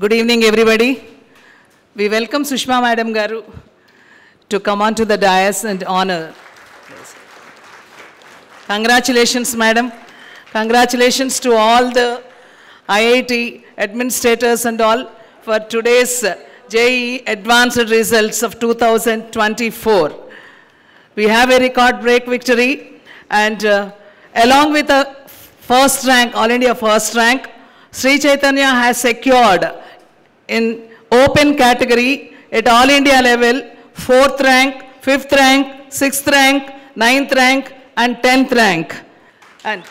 Good evening, everybody. We welcome Sushma Madam Garu to come on to the dais and honor. Congratulations, Madam. Congratulations to all the IIT administrators and all for today's JEE advanced results of 2024. We have a record break victory, and along with a first rank, All India first rank, Sri Chaitanya has secured in open category at All India level 4th rank, 5th rank, 6th rank, 9th rank and 10th rank. And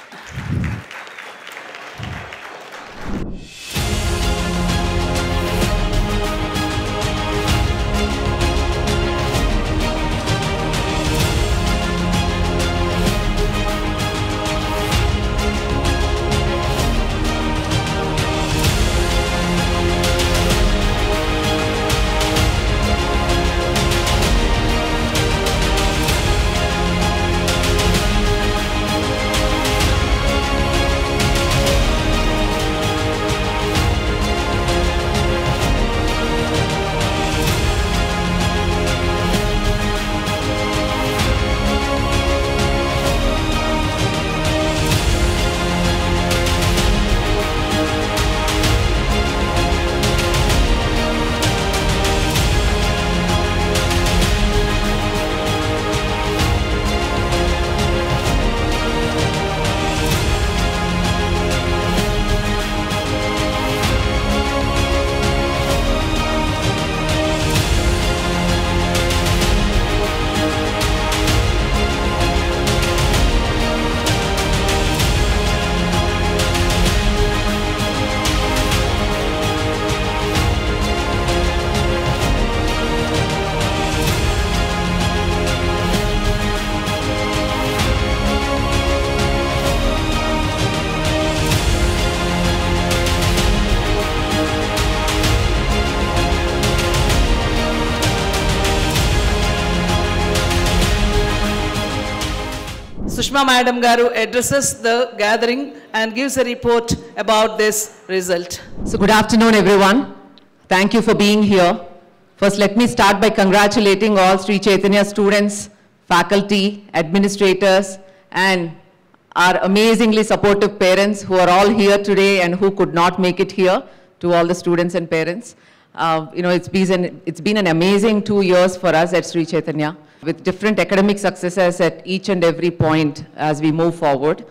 Sushma Madam Garu addresses the gathering and gives a report about this result. So good afternoon, everyone. Thank you for being here. First, let me start by congratulating all Sri Chaitanya students, faculty, administrators, and our amazingly supportive parents who are all here today and who could not make it here, to all the students and parents. It's been an amazing 2 years for us at Sri Chaitanya, with different academic successes at each and every point as we move forward.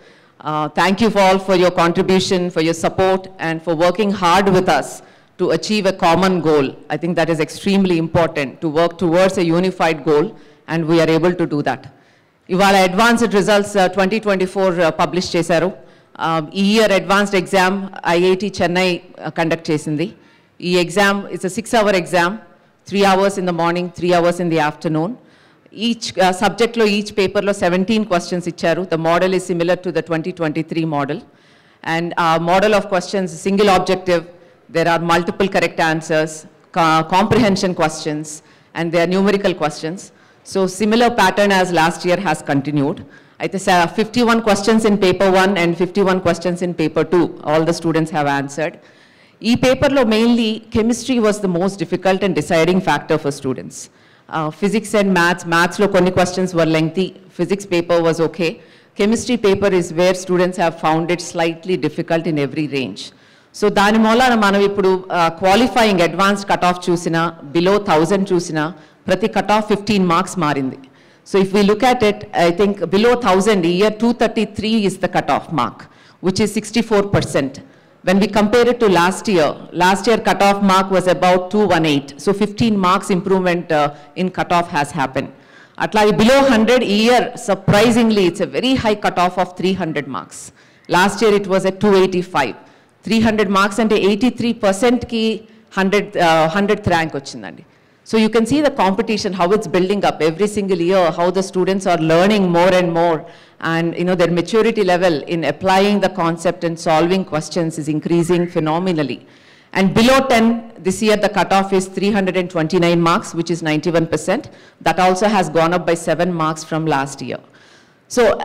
Thank you all for your contribution, for your support, and for working hard with us to achieve a common goal. I think that is extremely important, to work towards a unified goal, and we are able to do that. Ivala advanced results 2024 published chesaru. Ee year advanced exam IIT Chennai conduct chesindi. Ee exam is a 6-hour exam, 3 hours in the morning, 3 hours in the afternoon. Each subject lo, each paper lo 17 questions icharu. The model is similar to the 2023 model. And our model of questions is single objective. There are multiple correct answers, comprehension questions, and there are numerical questions. So similar pattern as last year has continued. I think 51 questions in paper 1 and 51 questions in paper 2. All the students have answered. E paper lo mainly chemistry was the most difficult and deciding factor for students. Physics and maths lo konni questions were lengthy. Physics paper was okay. Chemistry paper is where students have found it slightly difficult in every range. So dani moolana manam ippudu qualifying advanced cutoff chusina, below 1000 chusina, prati cutoff 15 marks marindi. So if we look at it, I think below 1000, year 233 is the cutoff mark, which is 64%. When we compare it to last year cutoff mark was about 218. So 15 marks improvement in cutoff has happened. Atla below 100 year, surprisingly, it's a very high cutoff of 300 marks. Last year it was at 285. 300 marks and 83% ki 100th rank ochindandi. So you can see the competition, how it's building up every single year, how the students are learning more and more, and their maturity level in applying the concept and solving questions is increasing phenomenally. And below 10, this year the cutoff is 329 marks, which is 91%. That also has gone up by 7 marks from last year. So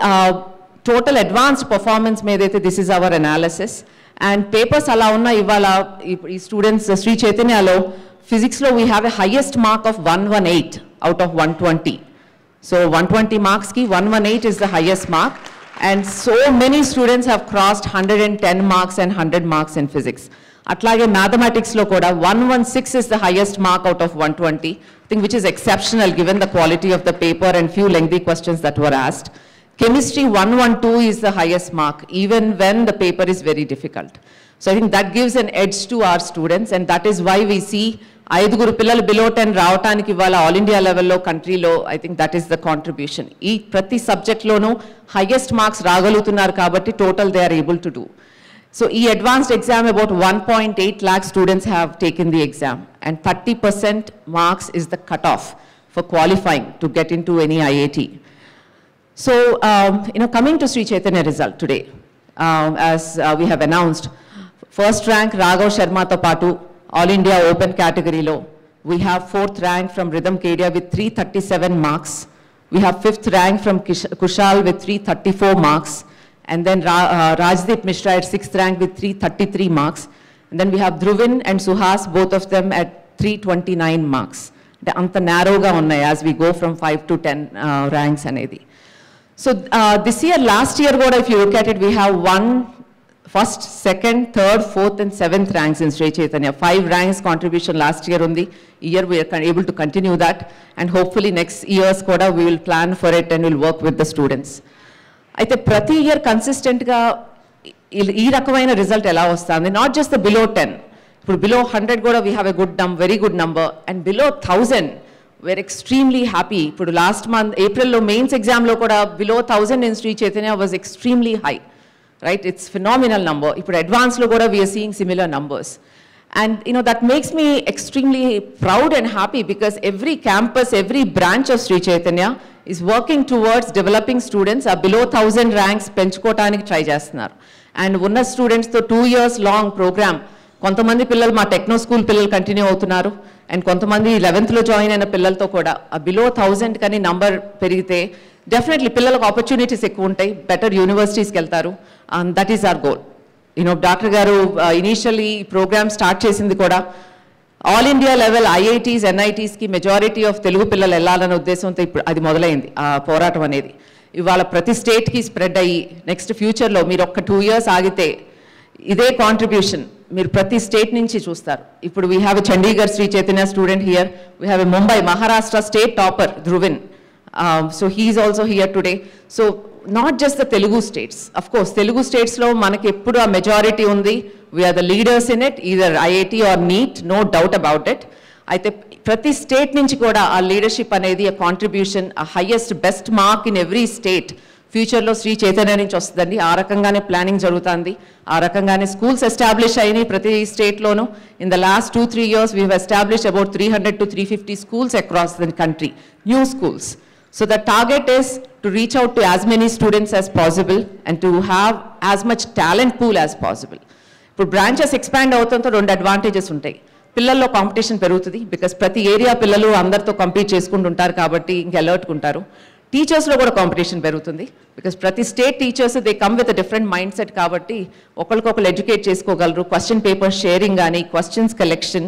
total advanced performance, this is our analysis. And papers ala unna ivala students Sri Chaitanyalo physics lo we have a highest mark of 118 out of 120. So 120 marks ki 118 is the highest mark, and so many students have crossed 110 marks and 100 marks in physics. Atlage mathematics lo kuda 116 is the highest mark out of 120, I think, which is exceptional given the quality of the paper and few lengthy questions that were asked. Chemistry 112 is the highest mark even when the paper is very difficult. So I think that gives an edge to our students, and that is why we see ఐదుగురు పిల్లలు below 10 రావటానికి ఇవాళ all India లెవెల్లో కంట్రీలో I think that is the contribution. ఈ ప్రతి సబ్జెక్ట్లోనూ highest marks రాగలుగుతున్నారు కాబట్టి total they are able to do. So ఈ advanced exam about 1.8 lakh students have taken the exam, and 30% marks is the cutoff for qualifying to get into any IIT. So coming to Sri Chaitanya result today, as we have announced, first rank Raghav Sharma to patu All India Open category lo. We have 4th rank from Rhythm Kedia with 337 marks. We have 5th rank from Kushal with 334 marks. And then Rajdeep Mishra at 6th rank with 333 marks. And then we have Dhruvin and Suhas, both of them at 329 marks. The anta narrow ga unnai as we go from 5 to 10 ranks anedi. So this year, last year, if you look at it, we have first, second, third, fourth, and 7th ranks in Sri Chaitanya. 5 ranks contribution last year on the year. We are able to continue that, and hopefully next year's quota we will plan for it and will work with the students. I think prati year consistent ga ee rakamaina result ela vastandi. Not just the below 10. For below 100 goda we have a good very good number, and below 1000 we're extremely happy. For last month April lo mains exam lo kuda below 1000 in Sri Chaitanya was extremely high. Right, it's phenomenal number. If advanced lo kuda we are seeing similar numbers, and that makes me extremely proud and happy, because every campus, every branch of Sri Chaitanya is working towards developing students below 1000 ranks penchukotaniki try chestunaru. And unna students to 2 years long program, kontamandi pillalu ma techno school pillalu continue avutunnaru, and kontamandi 11th lo join aina pillalto kuda below 1000 kani number perigite definitely పిల్లలకు opportunities ఎక్కువ ఉంటాయి, better యూనివర్సిటీస్కి వెళ్తారు, and that is our goal. Doctor గారు initially program start చేసింది కూడా all India level IITs ఎన్ఐటీస్కి majority of Telugu పిల్లలు వెళ్ళాలనే ఉద్దేశంతో ఇప్పుడు అది మొదలైంది ఆ పోరాటం అనేది. ఇవాళ ప్రతి స్టేట్కి స్ప్రెడ్ అయ్యి నెక్స్ట్ ఫ్యూచర్లో మీరు ఒక్క 2 years ఆగితే ఇదే కాంట్రిబ్యూషన్ మీరు ప్రతి స్టేట్ నుంచి చూస్తారు. ఇప్పుడు we have a Chandigarh Sri Chaitanya student here, we have a Mumbai Maharashtra state topper Dhruvin. So he is also here today. So not just the Telugu states. Of course, Telugu states lo manaki eppudu a majority undi. We are the leaders in it, either IIT or NEET, no doubt about it. Aithe prati state nunchi kuda our leadership anedi a contribution, a highest best mark in every state. Future lo Sri Chaitanya nunchi ostandi. Aa rakangane planning jarugutandi. Aa rakangane schools establish ayini prati state lonu. In the last 2-3 years we have established about 300 to 350 schools across the country, new schools. So the target is to reach out to as many students as possible and to have as much talent pool as possible. For branches expand avutanto rendu advantages untai. Pillallo competition perugutadi, because prati area pillalu andartho compete cheskuntuntaru kabatti inga alert kuntaru. Teachers lo kuda competition perugutundi, because prati state teachers they come with a different mindset kabatti okalkokalu educate chesukogalru. Question paper sharing gaani, questions collection,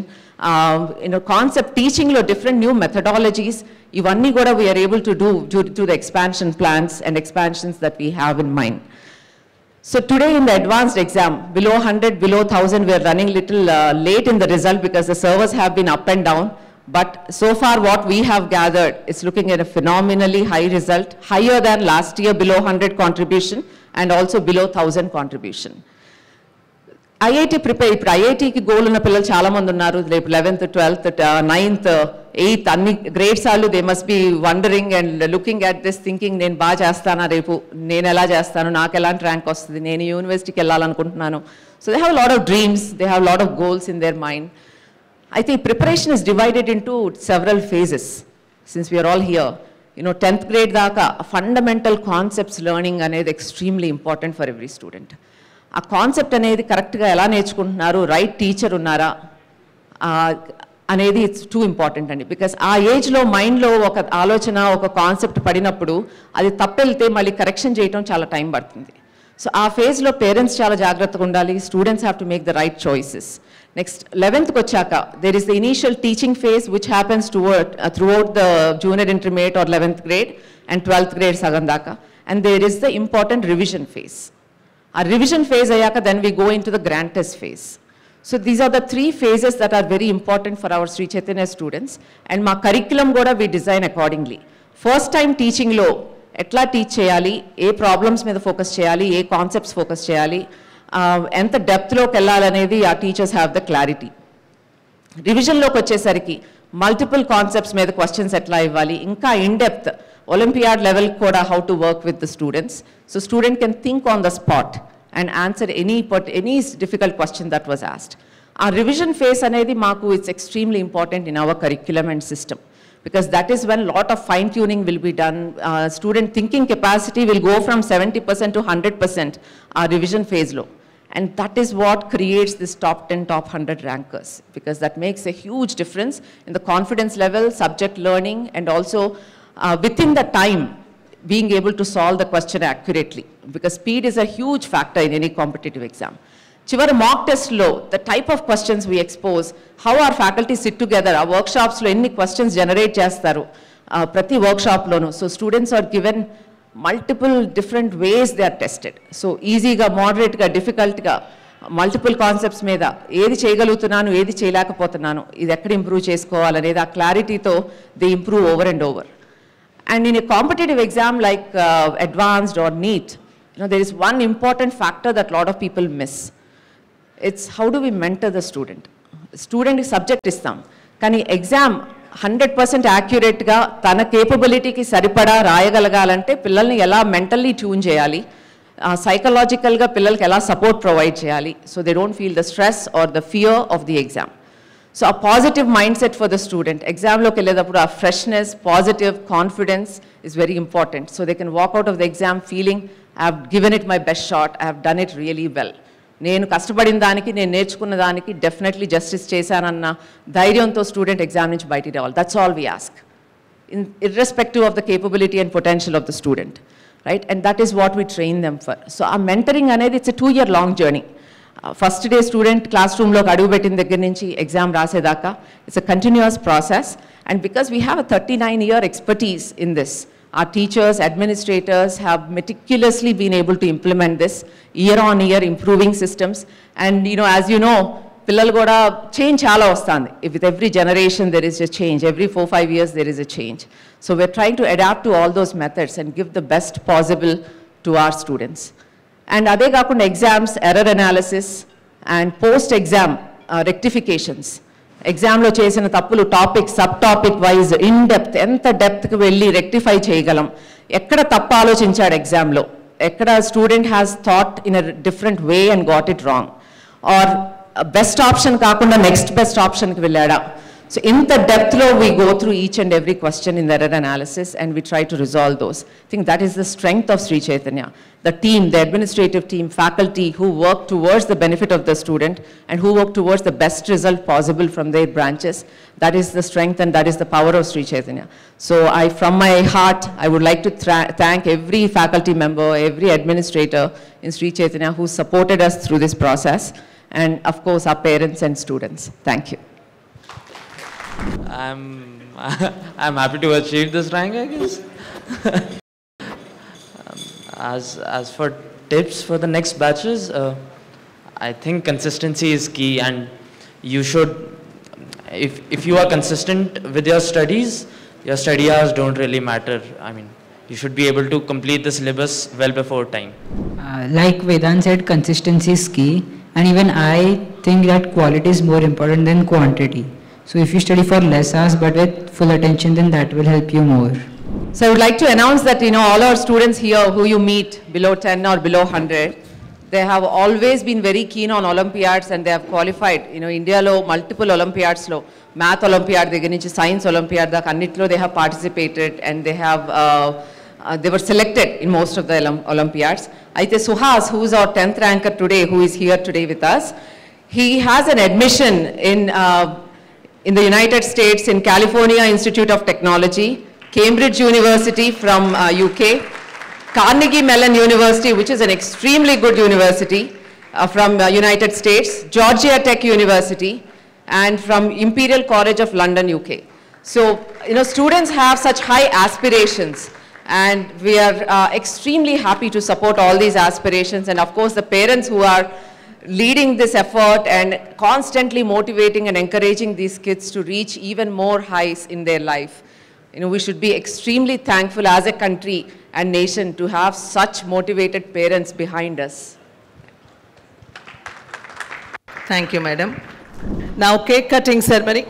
concept teaching lo different new methodologies, ivanni kuda we are able to do due to the expansion plans and expansions that we have in mind. So today in the advanced exam, below 100, below 1000, we are running little late in the result because the servers have been up and down. But so far what we have gathered is looking at a phenomenally high result, higher than last year below 100 contribution and also below 1000 contribution. IIT prepare, ఇప్పుడు ఐఐటీకి goal ఉన్న పిల్లలు చాలా మంది ఉన్నారు. రేపు 11th, 12th, 9th, 8th అన్ని grades వాళ్ళు they must be wondering and looking at this thinking, నేను బాగా చేస్తానా, రేపు నేను ఎలా చేస్తాను, నాకు ఎలాంటి ర్యాంక్ వస్తుంది, నేను యూనివర్సిటీకి వెళ్ళాలనుకుంటున్నాను. So they have lot of dreams, they have lot of goals in their mind. I think preparation is divided into several phases. Since we are all here, 10th grade daaka fundamental concepts learning anedi extremely important for every student. A concept anedi correct ga ela nechukuntunnaru, right teacher unnara anedi it's too important andi, because aa age lo mind lo oka aalochana oka concept padinappudu adi tappelte malli correction cheyadam chaala time padutundi. So our phase lo parents chala jagrattaga undali, students have to make the right choices. Next, 11th kochaka, there is the initial teaching phase which happens throughout the junior intermediate or 11th grade and 12th grade sagandaka. And there is the important revision phase. Our revision phase ayaka, then we go into the grand test phase. So these are the 3 phases that are very important for our Sri Chaitanya students. And my curriculum goda we design accordingly. First time teaching lo, etla teach cheyali, A problems మీద focus చేయాలి, ఏ concepts focus చేయాలి, ఎంత డెప్త్లోకి వెళ్ళాలనేది ఆ teachers have the clarity. రివిజన్లోకి వచ్చేసరికి multiple concepts మీద questions ఎట్లా ఇవ్వాలి, ఇంకా ఇన్ డెప్త్ ఒలింపియాడ్ లెవెల్ కూడా how to work with the students. So student can think on the spot and answer any difficult question that was asked. Our revision phase anedi maaku, it's extremely important in our curriculum and system, because that is when lot of fine tuning will be done. Student thinking capacity will go from 70% to 100% our revision phase low. And that is what creates this top 10, top 100 rankers, because that makes a huge difference in the confidence level, subject learning, and also within the time being able to solve the question accurately, because speed is a huge factor in any competitive exam. Chivari mock test lo, the type of questions we expose, how our faculty sit together, our workshops lo enni questions generate chestaru prati workshop lonu. So students are given multiple different ways they are tested. So easy ga, moderate ga, difficult ga, multiple concepts మీద ఏది చేయగలుగుతున్నాను, ఏది చేయలేకపోతున్నాను, ఇది ఎక్కడ improve చేసుకోవాలనేది ఆ క్లారిటీతో they improve over and over. And in a competitive exam like advanced or NEET, there is one important factor that a lot of people miss. It's how do we mentor the student? Student subject istam, kani exam 100% accurate ga tana capability ki saripada raayagalagalante pillalni ela mentally tune cheyali, psychological ga pillalki ela support provide cheyali, so they don't feel the stress or the fear of the exam. So a positive mindset for the student. Exam lo kelledappudu a freshness, positive confidence is very important. So they can walk out of the exam feeling, I have given it my best shot, I have done it really well. నేను కష్టపడిన దానికి, నేను నేర్చుకున్న దానికి definitely justice చేశానన్న ధైర్యంతో student exam నుంచి బయటికి రావాలి. That's all we ask, irrespective of the capability and potential of the student, right? And that is what we train them for. So our mentoring అనేది it's a 2-year long journey. First day student classroom lo adugu pettin daggara nunchi exam rasedaka, it's a continuous process. And because we have a 39-year expertise in this, our teachers, administrators have meticulously been able to implement this year on year, improving systems. And as you know, pillalu kuda change chaala vastandi. With every generation there is a change, every 4-5 years there is a change. So we're trying to adapt to all those methods and give the best possible to our students. And ade kaakunda exams, error analysis, and post-exam rectifications. Exam lo chesina tappulu topic, subtopic wise, in-depth, enta depth ki velli rectify cheyyagalam. Ekkada tappu alochinchadu exam lo, ekkada student has thought in a different way and got it wrong, or best option kaakunda next best option ki vellada. So in the depth lo we go through each and every question in the error analysis and we try to resolve those. I think that is the strength of Sri Chaitanya. The team, the administrative team, faculty who work towards the benefit of the student and who work towards the best result possible from their branches. That is the strength and that is the power of Sri Chaitanya. So from my heart, I would like to thank every faculty member, every administrator in Sri Chaitanya who supported us through this process, and of course our parents and students. Thank you. I'm happy to achieve this rank, I guess. As for tips for the next batches, I think consistency is key, and you should, if you are consistent with your studies, your study hours don't really matter. I mean, you should be able to complete the syllabus well before time. Like Vedant said, consistency is key, and even I think that quality is more important than quantity. So if you study for less hours but with full attention, then that will help you more. So I would like to announce that all our students here who you meet below 10 or below 100, they have always been very keen on Olympiads and they have qualified. India lo multiple Olympiads lo, math Olympiad దగ్గర నుంచి science Olympiad దాకా అన్నిట్లో they have participated and they were selected in most of the Olympiads. Aithe Suhas, who is our 10th ranker today, who is here today with us, he has an admission in the United States, in California Institute of Technology, Cambridge University from UK, Carnegie Mellon University, which is an extremely good university from United States, Georgia Tech University, and from Imperial College of London, UK. So, students have such high aspirations, and we are extremely happy to support all these aspirations, and of course the parents who are leading this effort and constantly motivating and encouraging these kids to reach even more heights in their life. We should be extremely thankful as a country and nation to have such motivated parents behind us. Thank you, madam. Now, cake cutting ceremony.